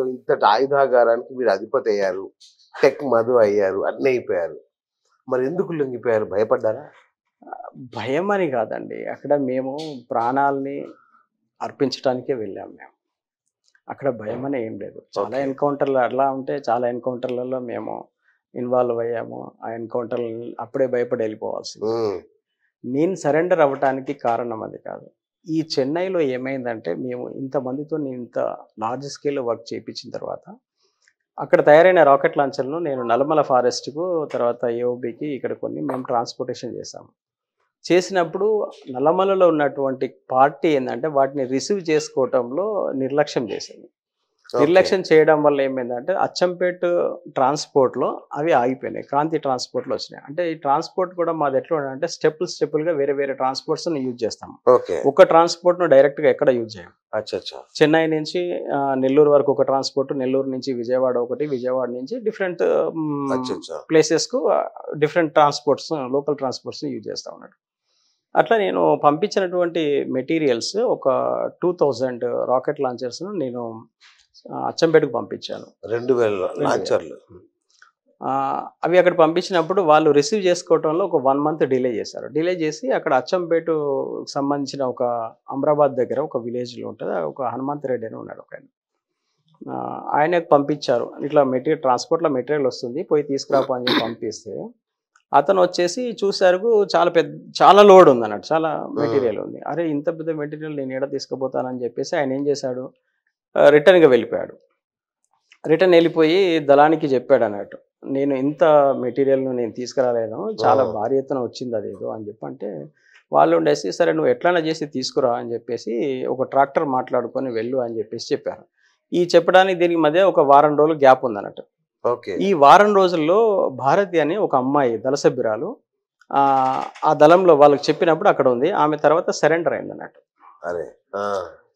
So ఇంతటి ఆయుధాగారానికి మీరు అధిపతి అయ్యారు, టెక్ మధు అయ్యారు, అన్నీ అయిపోయారు. మరి ఎందుకు లొంగిపోయారు? భయపడ్డారా? భయం అని కాదండి. అక్కడ మేము ప్రాణాల్ని అర్పించడానికే వెళ్ళాము మేము. అక్కడ భయం అని ఏం లేదు. చాలా ఓకే. ఎన్‌కౌంటర్‌లు అట్లా ఉంటే చాలా ఎన్‌కౌంటర్‌లలో మేము ఇన్వాల్వ్ అయ్యాము. ఆ ఎన్‌కౌంటర్‌లు అప్పుడే భయపడి వెళ్ళిపోవాల్సింది. హ్మ్. నేను సరెండర్ అవ్వటానికి కారణం అది కాదు. ఈ చెన్నైలో ఏమైందంటే మేము ఇంతమందితో నేను ఇంత లార్జ్ స్కేల్‌లో వర్క్ చేపించిన తర్వాత అక్కడ తయారైన రాకెట్ లాంచర్‌లను నేను నల్లమల ఫారెస్ట్‌కు తర్వాత ఏఓబీకి ఇక్కడ కొన్ని మేము ట్రాన్స్‌పోర్టేషన్ చేశాము. చేసినప్పుడు నల్లమలలో ఉన్నటువంటి పార్టీ ఏందంటే వాటిని రిసీవ్ చేసుకోవటంలో నిర్లక్ష్యం చేసింది. ఓకే. నిర్లక్ష్యం చేయడం వల్ల ఏమైందంటే అచ్చంపేట్ ట్రాన్స్‌పోర్ట్‌లో అవి ఆగిపోయినాయి. క్రాంతి ట్రాన్స్‌పోర్ట్‌లో వచ్చినాయి. అంటే ఈ ట్రాన్స్‌పోర్ట్ కూడా మాది ఎట్లా ఉండంటే స్టెప్పులుగా వేరే వేరే ట్రాన్స్‌పోర్ట్స్‌ని యూజ్ చేస్తాం. ఓకే. ఒక ట్రాన్స్‌పోర్ట్‌ను డైరెక్ట్‌గా ఎక్కడ యూజ్ చేయం. అచ్చచ్చా! చెన్నై నుంచి నెల్లూరు వరకు ఒక ట్రాన్స్‌పోర్ట్, నెల్లూరు నుంచి విజయవాడ ఒకటి, విజయవాడ నుంచి డిఫరెంట్ అచ్చచ్చా! ప్లేసెస్‌కు డిఫరెంట్ ట్రాన్స్‌పోర్ట్స్ లోకల్ ట్రాన్స్‌పోర్ట్స్‌ని యూజ్ చేస్తా ఉన్నాడు. అట్లా నేను పంపించినటువంటి మెటీరియల్స్ ఒక 2000 రాకెట్ లాంచర్స్‌ను నేను అచ్చంపేటకు పంపించాను. 2000 2000. లాంచర్లు. అవి అక్కడ పంపించినప్పుడు వాళ్ళు రిసీవ్ చేసుకోవటంలో ఒక 1 మంత్ డిలే చేశారు. డిలే చేసి అక్కడ అచ్చంపేటకు సంబంధించిన ఒక అమ్రాబాద్ దగ్గర ఒక విలేజ్‌లో ఉంటది. ఒక హనుమంత్ రెడ్డి అని ఉన్నాడు ఒకాయన. ఆయనకు పంపించారు. ఇట్లా ట్రాన్స్‌పోర్ట్‌లో మెటీరియల్ వస్తుంది. పోయి తీసుకురాపో అని చెప్పి పంపిస్తే అతను వచ్చేసి చూసారు చాలా లోడ్ ఉందన్నట్టు. చాలా మెటీరియల్ ఉంది. అరే! ఇంత పెద్ద మెటీరియల్ నేను ఏడ తీసుకుపోతానని చెప్పేసి ఆయన ఏం చేశాడు, రిటర్న్‌గా వెళ్ళిపోయాడు. రిటర్న్ వెళ్ళిపోయి దళానికి చెప్పాడన్నట్టు. నేను ఇంత మెటీరియల్‌ను నేను తీసుకురాలేను. చాలా భారీ ఎత్తున వచ్చింది అదేదో అని చెప్పంటే, వాళ్ళు ఉండేసి సరే నువ్వు ఎట్లైనా చేసి తీసుకురా అని చెప్పేసి ఒక ట్రాక్టర్ మాట్లాడుకొని వెళ్ళు అని చెప్పేసి చెప్పారు. ఈ చెప్పడానికి దీనికి మధ్య ఒక వారం రోజులు గ్యాప్ ఉందన్నట్టు. ఓకే. ఈ వారం రోజుల్లో భారతి అని ఒక అమ్మాయి దళ సభ్యురాలు ఆ దళంలో వాళ్ళకి చెప్పినప్పుడు అక్కడ ఉంది. ఆమె తర్వాత సరెండర్ అయిందన్నట్టు. అరే! ఆ!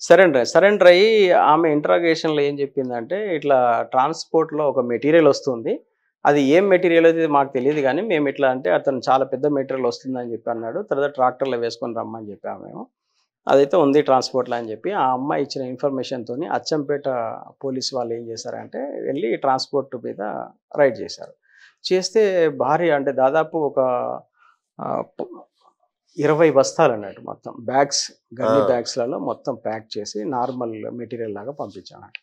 సరెండర్ అయ్యి ఆమె ఇంటరాగేషన్‌లో ఏం చెప్పిందంటే, ఇట్లా ట్రాన్స్‌పోర్ట్‌లో ఒక మెటీరియల్ వస్తుంది. అది ఏం మెటీరియల్ అది మాకు తెలీదు గానీ, మేము ఇట్లా అంటే అతను చాలా పెద్ద మెటీరియల్ వస్తుందని చెప్పి అన్నాడు. తర్వాత ట్రాక్టర్‌లో వేసుకొని రమ్మని చెప్పాము మేము. అదైతే ఉంది ట్రాన్స్‌పోర్ట్‌లో అని చెప్పి, ఆ అమ్మాయి ఇచ్చిన ఇన్ఫర్మేషన్‌తోని అచ్చంపేట పోలీస్ వాళ్ళు ఏం చేశారంటే, వెళ్లి ట్రాన్స్‌పోర్ట్ మీద రైడ్ చేశారు. చేస్తే భారీ అంటే దాదాపు ఒక ఆహ్, ప్ 20 బస్తాలన్నట్టు మొత్తం గన్నీ బ్యాగ్స్‌లలో మొత్తం ప్యాక్ చేసి నార్మల్ మెటీరియల్ లాగా పంపించామన్నట్టు.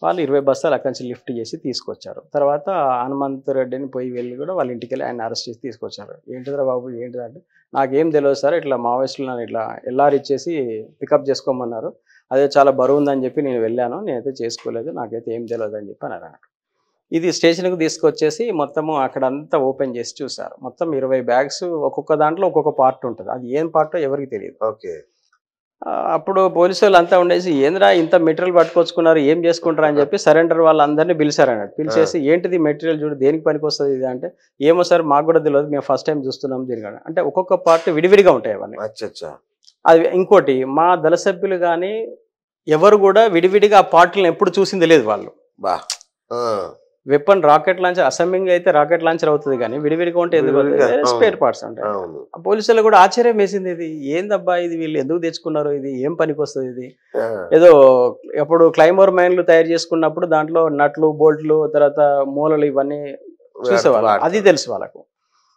వాళ్ళు 20 బస్తాలు అక్కడి నుంచి లిఫ్ట్ చేసి తీసుకొచ్చారు. తర్వాత హనుమంత్ రెడ్డిని వెళ్ళి కూడా వాళ్ళ ఇంటికెళ్ళి ఆయన్ని అరెస్ట్ చేసి తీసుకొచ్చారు. "ఏంటిదిరా బాబు ఏంటిదంటే," "నాకేం తెలవదు సార్. ఇట్లా మావోయిస్టులు నన్ను ఇట్లా ఎల్ఆర్ ఇచ్చేసి పికప్ చేసుకోమన్నారు. అదే చాలా బరువుందని చెప్పి నేను వెళ్ళాను. నేనైతే చేసుకోలేదు. నాకైతే ఏం తెలవదు" అని చెప్పి అన్నారన్నట్టు. ఇది స్టేషన్‌కి తీసుకొచ్చేసి మొత్తము అక్కడంతా ఓపెన్ చేసి చూసారు. మొత్తం 20 బ్యాగ్స్ ఒక్కొక్క దాంట్లో ఒక్కొక్క పార్ట్ ఉంటది. అది ఏం పార్టో ఎవరికీ తెలీదు. ఓకే. అప్పుడు పోలీసోళ్ళంతా ఉండేసి "ఏందిరా ఇంత మెటీరియల్ పట్టుకొచ్చుకున్నారు, ఏం చేసుకుంటారు" అని చెప్పి సరెండర్ వాళ్ళందరిని పిలిచారన్నట్టు. పిలిచేసి "ఏంటిది మెటీరియల్ చూడు దేనికి పనికొస్తది ఇది" అంటే, "ఏమో సార్ మాకు కూడా తెలవదు. మేము ఫస్ట్ టైమ్ చూస్తున్నాం దీన్ని" అంటే ఒక్కొక్క పార్ట్ విడివిడిగా ఉంటాయి అవన్నీ. అచ్చచ్చా! అది ఇంకోటి మా దళ సభ్యులు గాని ఎవరు కూడా విడివిడిగా ఆ పార్ట్‌లను ఎప్పుడు చూసింది లేదు వాళ్ళు. బా! ఆ! వెపన్ రాకెట్ లాంచర్ అసెంబ్లింగ్ అయితే రాకెట్ లాంచర్ అవుతది గానీ, విడివిడిగా ఉంటే ఎందుకు అవుతది? విడివిడిగా. వేరే అవును. స్పేర్ పార్ట్స్ ఉంటాయి. అవును. ఆ పోలీసులకు కూడా ఆశ్చర్యం వేసింది ఇది. ఏందబ్బా ఇది వీళ్ళు ఎందుకు తెచ్చుకున్నారు? ఇది ఏం పనికొస్తది ఇది? ఆ! ఏదో అప్పుడు క్లైమోర్ మైన్‌లు తయారు చేసుకున్నప్పుడు దాంట్లో నట్లు, బోల్ట్‌లు తర్వాత మూలలు ఇవన్నీ చూసేవాళ్ళు. అది వాడతారు. తెలుసు వాళ్ళకు.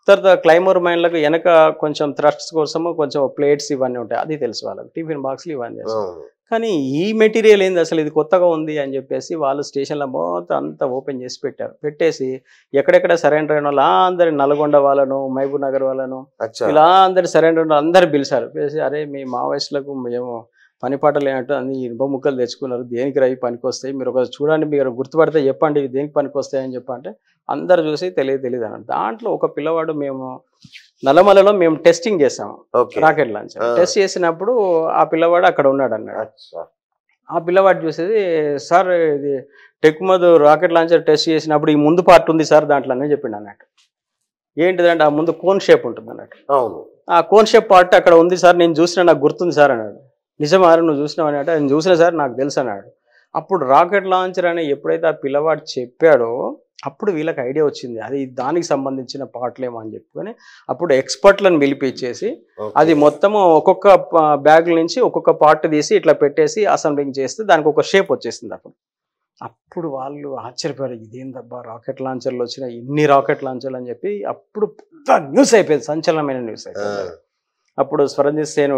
తర్వాత క్లైమోర్ మైన్‌లకు వెనక కొంచెం థ్రస్ట్స్ కోసము కొంచెం ప్లేట్స్ ఇవన్నీ ఉంటాయి. అది తెలుసు వాళ్ళకు. టిఫిన్ బాక్స్‌లు ఇవన్నీ తెలుసు. అవును. కానీ ఈ మెటీరియల్ ఏంది అసలు ఇది కొత్తగా ఉంది అని చెప్పేసి వాళ్ళు స్టేషన్‌లో మొత్తం అంతా ఓపెన్ చేసి పెట్టారు. పెట్టేసి ఎక్కడెక్కడ సరెండర్ అయిన వాళ్ళు అందరిని నల్గొండ వాళ్ళను, మహబూబ్ నగర్ వాళ్ళను అచ్చా! ఇలా అందరు సరెండర్ అందరూ పిలిచారు. పిలిచి "అరే మీ మావోయిస్టులకు మేము పని పాట లేనట్టు అన్ని ఇనుప ముక్కలు తెచ్చుకున్నారు. దేనికి రా ఇవి పనికొస్తాయి? మీరు ఒకసారి చూడండి మీరు గుర్తుపడితే చెప్పండి ఇవి దేనికి పనికొస్తాయి" అని చెప్పంటే అందరూ చూసి తెలీదు అన్నారు. దాంట్లో ఒక పిల్లవాడు మేము నల్లమలలో మేము టెస్టింగ్ చేసాము. ఓకే. Rocket launcher. టెస్ట్ చేసినప్పుడు ఆ పిల్లవాడు అక్కడ ఉన్నాడన్నాడు. అచ్చా! ఆ పిల్లవాడు చూసేది "సార్ ఇది టెక్మధు రాకెట్ లాంచర్ టెస్ట్ చేసినప్పుడు ఈ ముందు పార్ట్ ఉంది సార్ దాంట్లో" అని చెప్పిండు అన్నట్టు. ఏంటిదంటే ఆ ముందు కోన్ షేప్ ఉంటుంది అన్నట్టు. అవును. ఆ కోన్ షేప్ పార్ట్ అక్కడ ఉంది సార్ నేను చూసినా నాకు గుర్తుంది సార్ అన్నాడు. నిజమా నువ్వు చూసినావు అని అంటే నేను చూసిన సార్ నాకు తెలుసు అన్నాడు. అప్పుడు రాకెట్ లాంచర్ అని ఎప్పుడైతే ఆ పిల్లవాడు చెప్పాడో అప్పుడు వీళ్ళకి ఐడియా వచ్చింది. అది దానికి సంబంధించిన పార్ట్‌లేమో అని చెప్పుకొని అప్పుడు ఎక్స్‌పర్ట్‌లను పిలిపించేసి అది ఓకే. మొత్తము ఒక్కొక్క బ్యాగ్ నుంచి ఒక్కొక్క పార్ట్ తీసి ఇట్లా పెట్టేసి అసెంబ్లింగ్ చేస్తే దానికి ఒక షేప్ వచ్చేసింది అప్పుడు. అప్పుడు వాళ్ళు ఆశ్చర్యపోయారు, ఇదేందబ్బా రాకెట్ లాంచర్లు వచ్చినాయి, ఇన్ని రాకెట్ లాంచర్లు అని చెప్పి అప్పుడు పెద్ద న్యూస్ అయిపోయింది, సంచలనమైన న్యూస్ అయిపోయింది. అప్పుడు స్వరంజిత్ సేన్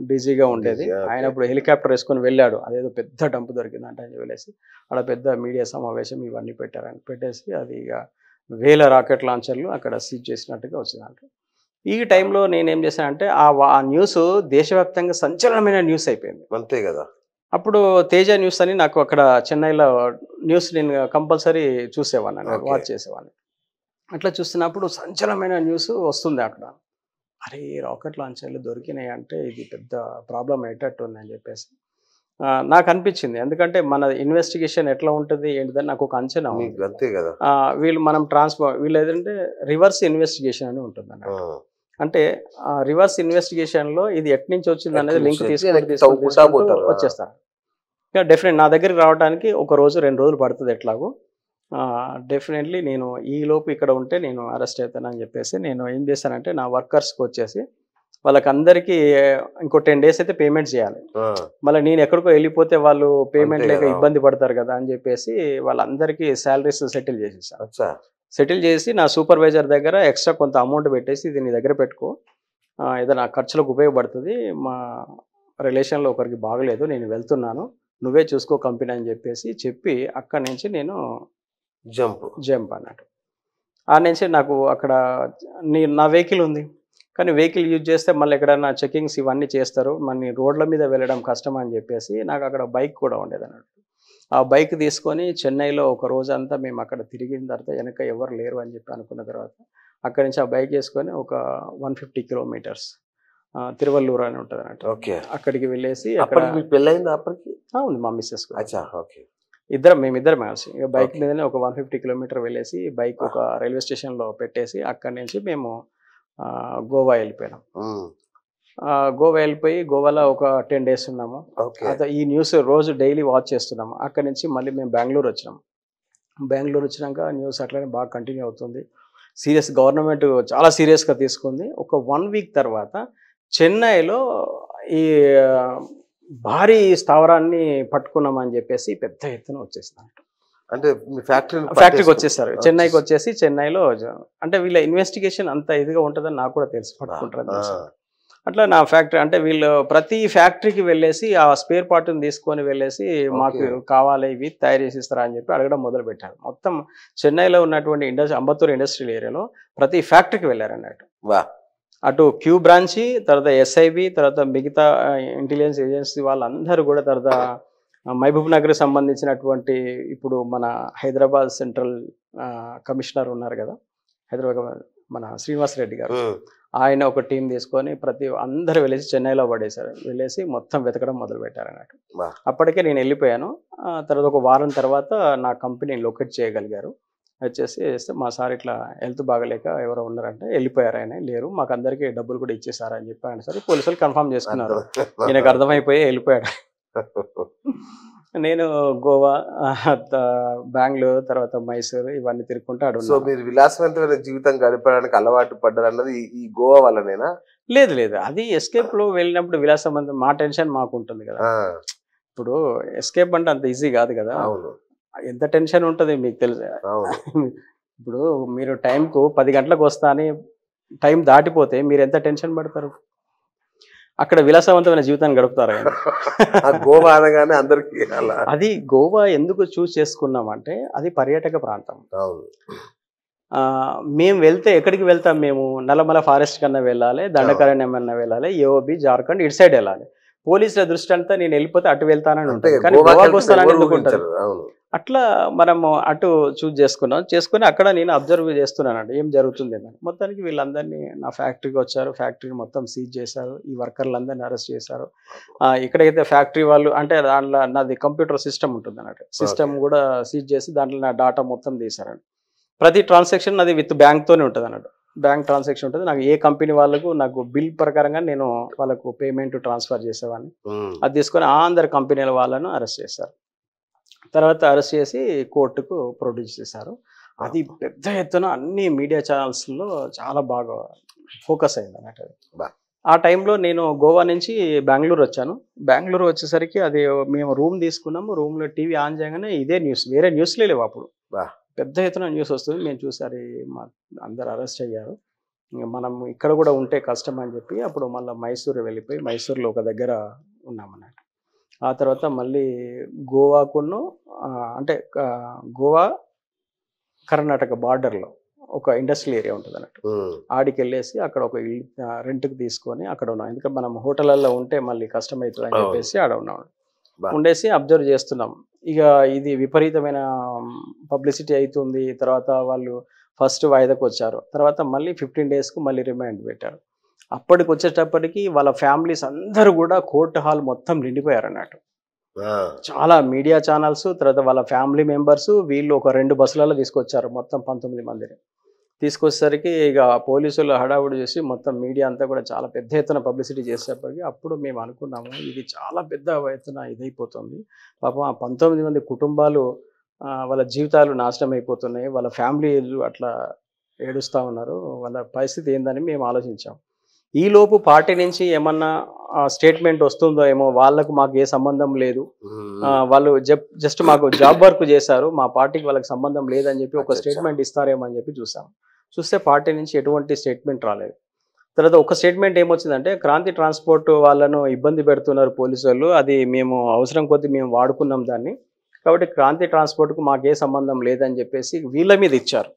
డీజీగా ఉండేది, ఆయన అప్పుడు హెలికాప్టర్ వేసుకొని వెళ్ళాడు, అదేదో పెద్ద డంప్ దొరికిందంట అని వెళ్ళేసి అక్కడ పెద్ద మీడియా సమావేశం ఇవన్నీ పెట్టారని పెట్టేసి అది ఇక వేల రాకెట్ లాంచర్లు అక్కడ సీజ్ చేసినట్టుగా వచ్చిందంట. ఈ టైంలో నేనేం చేశానంటే ఆ న్యూస్ దేశవ్యాప్తంగా సంచలనమైన న్యూస్ అయిపోయింది. అంతే కదా. అప్పుడు తేజ న్యూస్ అని నాకు అక్కడ చెన్నైలో న్యూస్ నేను కంపల్సరీ చూసేవాడిని, వాచ్ చేసేవాడిని. అట్లా చూస్తున్నప్పుడు సంచలనమైన న్యూస్ వస్తుంది అక్కడ, అరే రాకెట్ లాంచర్లు దొరికినాయి అంటే ఇది పెద్ద ప్రాబ్లం అయ్యేటట్టు ఉంది అని చెప్పేసి నాకు అనిపించింది. ఎందుకంటే మన ఇన్వెస్టిగేషన్ ఎట్లా ఉంటుంది ఏంటిదని నాకు ఒక అంచనా ఉంది. అంతే కదా. మనం వీళ్ళు ఏదంటే రివర్స్ ఇన్వెస్టిగేషన్ అని ఉంటుంది అన్నట్టు. అంటే రివర్స్ ఇన్వెస్టిగేషన్లో ఇది ఎట్ నుంచి వచ్చింది అనేది లింక్ తీసుకొని వచ్చేస్తారు. డెఫినెట్ నా దగ్గరికి రావడానికి ఒక రోజు 2 రోజులు పడుతుంది ఎట్లాగో. డెఫినెట్లీ నేను ఈ లోపు ఇక్కడ ఉంటే నేను అరెస్ట్ అవుతానని చెప్పేసి నేను ఏం చేశానంటే నా వర్కర్స్కి వచ్చేసి వాళ్ళకందరికీ ఇంకో 10 days అయితే పేమెంట్ చేయాలి, మళ్ళీ నేను ఎక్కడికో వెళ్ళిపోతే వాళ్ళు పేమెంట్ లేక ఇబ్బంది పడతారు కదా అని చెప్పేసి వాళ్ళందరికీ శాలరీస్ సెటిల్ చేసేసాను. సెటిల్ చేసి నా సూపర్వైజర్ దగ్గర ఎక్స్ట్రా కొంత అమౌంట్ పెట్టేసి ఇది నీ దగ్గర పెట్టుకో, ఏదైనా ఖర్చులకు ఉపయోగపడుతుంది, మా రిలేషన్లో ఒకరికి బాగలేదు, నేను వెళ్తున్నాను, నువ్వే చూసుకో కంపెనీ అని చెప్పి అక్కడి నుంచి నేను జంప్ అన్నట్టు. ఆ నుంచి నాకు అక్కడ నా వెహికల్ ఉంది, కానీ వెహికల్ యూజ్ చేస్తే మళ్ళీ ఎక్కడైనా చెకింగ్స్ ఇవన్నీ చేస్తారు, మన రోడ్ల మీద వెళ్ళడం కష్టం అని చెప్పేసి నాకు అక్కడ బైక్ కూడా ఉండేది అన్నట్టు. ఆ బైక్ తీసుకొని చెన్నైలో ఒక రోజంతా మేము అక్కడ తిరిగిన తర్వాత వెనక ఎవరు లేరు అని చెప్పి అనుకున్న తర్వాత అక్కడి నుంచి ఆ బైక్ వేసుకొని ఒక 150 kilometers తిరువల్లూరు అని ఉంటుంది అన్నట్టు. అక్కడికి వెళ్ళేసి అవును మా మిస్సెస్ మేమిద్దరం కలిసి ఇక బైక్ మీదనే ఒక 150 kilometers వెళ్ళేసి బైక్ ఒక రైల్వే స్టేషన్లో పెట్టేసి అక్కడి నుంచి మేము గోవా వెళ్ళిపోయినాం. గోవా వెళ్ళిపోయి గోవాలో ఒక 10 days ఉన్నాము. ఈ న్యూస్ రోజు డైలీ వాచ్ చేస్తున్నాము. అక్కడి నుంచి మళ్ళీ మేము బెంగళూరు వచ్చినాము. బెంగళూరు వచ్చినాక న్యూస్ అట్లనే బాగా కంటిన్యూ అవుతుంది. గవర్నమెంట్ చాలా సీరియస్గా తీసుకుంది. ఒక 1 week తర్వాత చెన్నైలో ఈ భారీ స్థావరాన్ని పట్టుకున్నామని చెప్పేసి పెద్ద ఎత్తున వచ్చేసింది. అంటే ఫ్యాక్టరీకి వచ్చేసారు, చెన్నైకి వచ్చేసి చెన్నైలో అంటే వీళ్ళ ఇన్వెస్టిగేషన్ అంత ఇదిగా ఉంటుందని నాకు కూడా తెలిసి పట్టుకుంటారు. అట్లా నా ఫ్యాక్టరీ అంటే వీళ్ళు ప్రతి ఫ్యాక్టరీకి వెళ్ళేసి ఆ స్పేర్ పార్ట్ని తీసుకొని వెళ్ళేసి మాకు కావాలి ఇవి తయారు చేసి ఇస్తారా అని చెప్పి అడగడం మొదలు పెట్టారు. మొత్తం చెన్నైలో ఉన్నటువంటి అంబత్తూరు ఇండస్ట్రియల్ ఏరియాలో ప్రతి ఫ్యాక్టరీకి వెళ్ళారు అన్నట్టు. అటు క్యూ బ్రాంచి, తర్వాత ఎస్ఐబి, తర్వాత మిగతా ఇంటెలిజెన్స్ ఏజెన్సీ వాళ్ళందరూ కూడా, తర్వాత మహబూబ్ నగర్కి సంబంధించినటువంటి ఇప్పుడు మన హైదరాబాద్ సెంట్రల్ కమిషనర్ ఉన్నారు కదా హైదరాబాద్, మన శ్రీనివాస్ రెడ్డి గారు, ఆయన ఒక టీం తీసుకొని అందరూ వెళ్ళేసి చెన్నైలో పడేశారు. వెళ్ళేసి మొత్తం వెతకడం మొదలు పెట్టారు అన్నట్టు. అప్పటికే నేను వెళ్ళిపోయాను. తర్వాత ఒక వారం తర్వాత నా కంపెనీని లొకేట్ చేయగలిగారు. వచ్చేసి మా సార్ ఇట్లా హెల్త్ బాగలేక ఎవరో ఉన్నారంటే వెళ్ళిపోయారు, ఆయన లేరు, మాకు అందరికీ డబ్బులు కూడా ఇచ్చేసారు అని చెప్పారు. సరే పోలీసులు కన్ఫర్మ్ చేసుకున్నారు, ఈయనకు అర్థమైపోయి వెళ్ళిపోయాడు. నేను గోవా, బెంగళూరు, తర్వాత మైసూరు ఇవన్నీ తిరుగుకుంటూ అడుగు. సో మీరు విలాసవంతమైన జీవితం గడపడానికి అలవాటు పడ్డారు అన్నది ఈ గోవా వల్లనేనా? లేదు, అది ఎస్కేప్ లో వెళ్ళినప్పుడు విలాసవంతం మా టెన్షన్ మాకు ఉంటుంది కదా. ఇప్పుడు ఎస్కేప్ అంటే అంత ఈజీ కాదు కదా. ఎంత టెన్షన్ ఉంటుంది మీకు తెలుసు. ఇప్పుడు మీరు టైంకు 10 గంటలకు వస్తా అని టైం దాటిపోతే మీరు ఎంత టెన్షన్ పడతారు. అక్కడ విలాసవంతమైన జీవితాన్ని గడుపుతారు. గోవా అనగానే అందరికీ అది గోవా ఎందుకు చూస్ చేసుకున్నామంటే అది పర్యాటక ప్రాంతం. మేము వెళ్తే ఎక్కడికి వెళ్తాం, మేము నల్లమల ఫారెస్ట్ కన్నా వెళ్ళాలి, దండకారణ్యం అన్నా వెళ్ళాలి, ఏఓబి, జార్ఖండ్ ఇటు సైడ్ వెళ్ళాలి. పోలీసుల దృష్టి అంతా నేను వెళ్ళిపోతే అటు వెళ్తానని ఉంటుంది, కానీ గోవాకి వస్తానని ఎందుకుంటారు. అట్లా మనము అటు చూజ్ చేసుకుని అక్కడ నేను అబ్జర్వ్ చేస్తున్నానండి ఏం జరుగుతుంది అని. మొత్తానికి వీళ్ళందరినీ నా ఫ్యాక్టరీకి వచ్చారు, ఫ్యాక్టరీని మొత్తం సీజ్ చేశారు, ఈ వర్కర్లందరినీ అరెస్ట్ చేశారు. ఇక్కడైతే ఫ్యాక్టరీ వాళ్ళు అంటే దాంట్లో నాది కంప్యూటర్ సిస్టమ్ ఉంటుంది అన్నట్టు, సిస్టమ్ కూడా సీజ్ చేసి దాంట్లో నా డాటా మొత్తం తీశారండి. ప్రతి ట్రాన్సాక్షన్ అది విత్ బ్యాంక్తోనే ఉంటుంది అన్నట్టు, బ్యాంక్ ట్రాన్సాక్షన్ ఉంటుంది. నాకు ఏ కంపెనీ వాళ్ళకు నాకు బిల్ ప్రకారంగా నేను వాళ్ళకు పేమెంట్ ట్రాన్స్ఫర్ చేసేవాడిని. అది తీసుకొని అందరి కంపెనీల వాళ్ళను అరెస్ట్ చేశారు. తర్వాత అరెస్ట్ చేసి కోర్టుకు ప్రొడ్యూస్ చేశారు. అది పెద్ద ఎత్తున అన్ని మీడియా ఛానల్స్లో చాలా బాగా ఫోకస్ అయింది అన్నట్టు. ఆ టైంలో నేను గోవా నుంచి బెంగళూరు వచ్చాను. బెంగళూరు వచ్చేసరికి అది మేము రూమ్ తీసుకున్నాము. రూమ్‌లో టీవీ ఆన్ చేయగానే ఇదే న్యూస్. వేరే న్యూస్‌లే లేవు అప్పుడు. బా! పెద్ద ఎత్తున న్యూస్ వస్తుంది. మేము చూసి అరే! అందరూ అరెస్ట్ అయ్యారు. ఇంక మనం ఇక్కడ కూడా ఉంటే కష్టం అని చెప్పి అప్పుడు మళ్ళా మైసూర్ వెళ్ళిపోయి మైసూర్‌లో ఒక దగ్గర ఉన్నామన్నట్టు. ఆ తర్వాత మళ్ళీ గోవాకును అంటే గోవా, కర్ణాటక బార్డర్‌లో ఒక ఇండస్ట్రియల్ ఏరియా ఉంటదన్నట్టు. ఆడికెళ్ళేసి అక్కడ ఒక ఇల్లు రెంట్‌కి తీసుకొని అక్కడ ఉన్నాం. ఎందుకంటే మనం హోటళ్ళల్లో ఉంటే మళ్ళీ కష్టమైతదని చెప్పేసి ఆడ ఉన్నాం. ఉండేసి అబ్జర్వ్ చేస్తున్నాం. ఇక ఇది విపరీతమైన పబ్లిసిటీ అయితుంది. తర్వాత వాళ్ళు ఫస్ట్ వాయిదాకొచ్చారు. తర్వాత మళ్ళీ 15 డేస్‌కి మళ్ళీ రిమాండ్ పెట్టారు. అప్పటికొచ్చేటప్పటికి వాళ్ళ ఫ్యామిలీస్ అందరూ కూడా కోర్ట్ హాల్ మొత్తం నిండిపోయారన్నట్టు. చాలా మీడియా ఛానల్స్, తర్వాత వాళ్ళ ఫ్యామిలీ మెంబర్స్ వీళ్ళు ఒక 2 బస్సులలో తీసుకొచ్చారు. మొత్తం 19 మందిని. తీసుకొచ్చేసరికి ఇక పోలీసులు హడావుడి చేసి మొత్తం మీడియా అంతా కూడా చాలా పెద్ద ఎత్తున పబ్లిసిటీ చేసేప్పటికి అప్పుడు మేము అనుకున్నాము ఇది చాలా పెద్ద ఎత్తున ఇదైపోతుంది. పాపం ఆ 19 మంది కుటుంబాలు వాళ్ళ జీవితాలు నాశనం అయిపోతున్నాయి. వాళ్ళ ఫ్యామిలీలు అట్లా ఏడుస్తా ఉన్నారు. వాళ్ళ పరిస్థితి ఏందని మేము ఆలోచించాం. ఈలోపు పార్టీ నుంచి ఏమన్నా స్టేట్మెంట్ వస్తుందో ఏమో వాళ్ళకు మాకు ఏ సంబంధం లేదు. వాళ్ళు జస్ట్ మాకు జాబ్ వర్క్ చేశారు. మా పార్టీకి వాళ్ళకి సంబంధం లేదని చెప్పి ఒక స్టేట్మెంట్ ఇస్తారేమో అని చెప్పి చూసాం. చూస్తే పార్టీ నుంచి ఎటువంటి స్టేట్మెంట్ రాలేదు. తర్వాత ఒక స్టేట్మెంట్ ఏమొచ్చిందంటే క్రాంతి ట్రాన్స్పోర్ట్ వాళ్ళను ఇబ్బంది పెడుతున్నారు పోలీసోళ్ళు. అది మేము అవసరం కొద్దీ మేము వాడుకున్నాం దాన్ని. కాబట్టి క్రాంతి ట్రాన్స్పోర్ట్‌కు మాకే సంబంధం లేదని చెప్పేసి వీళ్ళ మీద ఇచ్చారు.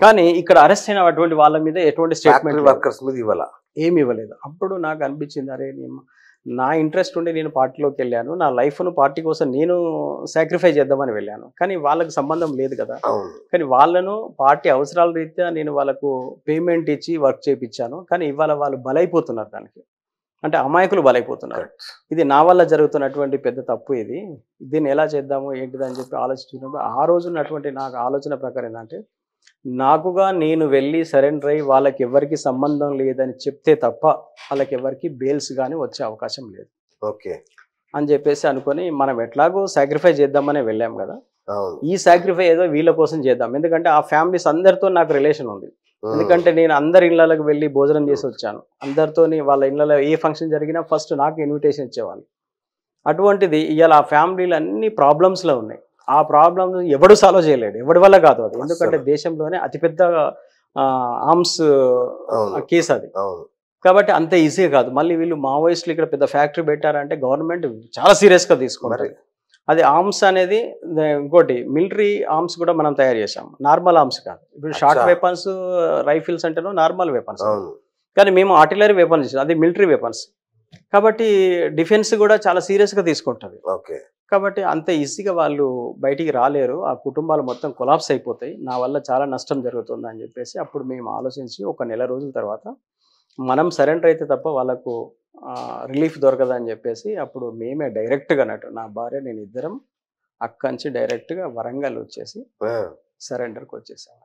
కానీ ఇక్కడ అరెస్ట్ అయిన అటువంటి వాళ్ళ మీద ఎటువంటి స్టేట్మెంట్ వర్కర్స్ మీద ఇవ్వాల ఏమి ఇవ్వలేదు. అప్పుడు నాకు అనిపించింది అరే నా ఇంట్రెస్ట్ ఉండి నేను పార్టీలోకి వెళ్ళాను. నా లైఫ్‌ను పార్టీ కోసం నేను సాక్రిఫై చేద్దామని వెళ్ళాను. కానీ వాళ్ళకి సంబంధం లేదు కదా! కానీ వాళ్ళను పార్టీ అవసరాల రీత్యా నేను వాళ్ళకు పేమెంట్ ఇచ్చి వర్క్ చేపిచ్చాను. కానీ ఇవాళ వాళ్ళు బలైపోతున్నారు దానికి. అంటే అమాయకులు బలైపోతున్నారు. ఇది నా వల్ల జరుగుతున్నటువంటి పెద్ద తప్పు ఇది. దీన్ని ఎలా చేద్దాము ఏంటిదని చెప్పి ఆలోచించినప్పుడు ఆ రోజున్నటువంటి నాకు ఆలోచన ప్రకారం ఏంటంటే నాకుగా నేను వెళ్ళి సరెండర్ అయ్యి వాళ్ళకి ఎవరికి సంబంధం లేదని చెప్తే తప్ప వాళ్ళకి ఎవరికి బెయిల్స్ కానీ వచ్చే అవకాశం లేదు. ఓకే అని చెప్పేసి అనుకొని మనం ఎట్లాగో సాక్రిఫై చేద్దామనే వెళ్ళాం కదా. ఈ సాక్రిఫై ఏదో వీళ్ళ కోసం చేద్దాం. ఎందుకంటే ఆ ఫ్యామిలీస్ అందరితో నాకు రిలేషన్ ఉంది. ఎందుకంటే నేను అందరి ఇళ్ళకి వెళ్ళి భోజనం చేసి వచ్చాను. అందరితోని వాళ్ళ ఇళ్ళలో ఏ ఫంక్షన్ జరిగినా ఫస్ట్ నాకు ఇన్విటేషన్ ఇచ్చేవాళ్ళు. అటువంటిది ఇవాళ ఆ ఫ్యామిలీలు అన్ని ప్రాబ్లమ్స్లో ఉన్నాయి. ఆ ప్రాబ్లమ్ ఎవడు సాల్వ్ చేయలేడు. ఎవడి వల్ల కాదు అది. ఎందుకంటే దేశంలోనే అతిపెద్ద ఆర్మ్స్ కేసు అది. కాబట్టి అంత ఈజీగా కాదు. మళ్ళీ వీళ్ళు మావోయిస్టులు ఇక్కడ పెద్ద ఫ్యాక్టరీ పెట్టారంటే గవర్నమెంట్ చాలా సీరియస్గా తీసుకుంటారు. అది ఆర్మ్స్ అనేది ఇంకోటి మిలిటరీ ఆర్మ్స్ కూడా మనం తయారు చేసాం. నార్మల్ ఆర్మ్స్ కాదు. ఇప్పుడు షార్ట్ వెపన్స్ రైఫిల్స్ అంటేనో నార్మల్ వెపన్స్. కానీ మేము ఆర్టిలరీ వెపన్స్ చేసాం. అది మిలిటరీ వెపన్స్. కాబట్టి డిఫెన్స్ కూడా చాలా సీరియస్గా తీసుకుంటుంది. కాబట్టి అంత ఈజీగా వాళ్ళు బయటికి రాలేరు. ఆ కుటుంబాలు మొత్తం కొలాప్స్ అయిపోతాయి. నా వల్ల చాలా నష్టం జరుగుతుంది అని చెప్పేసి అప్పుడు మేము ఆలోచించి ఒక నెల రోజుల తర్వాత మనం సరెండర్ అయితే తప్ప వాళ్ళకు రిలీఫ్ దొరకదని చెప్పేసి అప్పుడు మేమే డైరెక్ట్గా అన్నట్టు నా భార్య నేను ఇద్దరం అక్కడి నుంచి డైరెక్ట్గా వరంగల్ వచ్చేసి సరెండర్కి వచ్చేసాం.